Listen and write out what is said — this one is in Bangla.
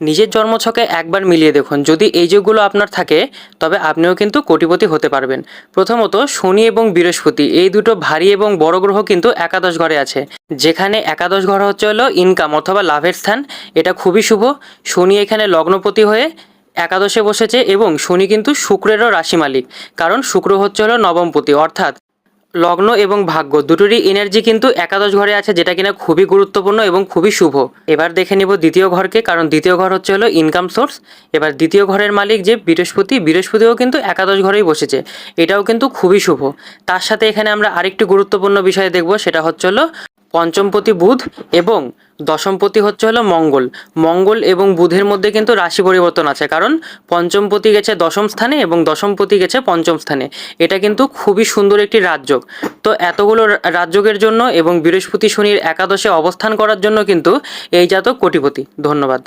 নিজের জন্মছকে একবার মিলিয়ে দেখুন, যদি এই যোগগুলো আপনার থাকে তবে আপনিও কিন্তু কোটিপতি হতে পারবেন। প্রথমত শনি এবং বৃহস্পতি, এই দুটো ভারী এবং বড় গ্রহ কিন্তু একাদশ ঘরে আছে, যেখানে একাদশ ঘর হচ্ছে হলো ইনকাম অথবা লাভের স্থান। এটা খুবই শুভ। শনি এখানে লগ্নপতি হয়ে একাদশে বসেছে এবং শনি কিন্তু শুক্রেরও রাশি মালিক, কারণ শুক্র হচ্ছে হলো নবমপতি, অর্থাৎ লগ্ন এবং ভাগ্য দুটোরই এনার্জি কিন্তু একাদশ ঘরে আছে, যেটা কিনা খুবই গুরুত্বপূর্ণ এবং খুবই শুভ। এবার দেখে নিব দ্বিতীয় ঘরকে, কারণ দ্বিতীয় ঘর হচ্ছে হলো ইনকাম সোর্স। এবার দ্বিতীয় ঘরের মালিক যে বৃহস্পতিও কিন্তু একাদশ ঘরেই বসেছে, এটাও কিন্তু খুবই শুভ। তার সাথে এখানে আমরা আরেকটি গুরুত্বপূর্ণ বিষয় দেখব, সেটা হচ্ছে হলো পঞ্চমপতি বুধ এবং দশমপতি হচ্ছে হলো মঙ্গল। মঙ্গল এবং বুধের মধ্যে কিন্তু রাশি পরিবর্তন আছে, কারণ পঞ্চমপতি গেছে দশম স্থানে এবং দশমপতি গেছে পঞ্চম স্থানে। এটা কিন্তু খুবই সুন্দর একটি রাজযোগ। তো এতগুলো রাজযোগের জন্য এবং বৃহস্পতি শনির একাদশে অবস্থান করার জন্য কিন্তু এই জাতক কোটিপতি। ধন্যবাদ।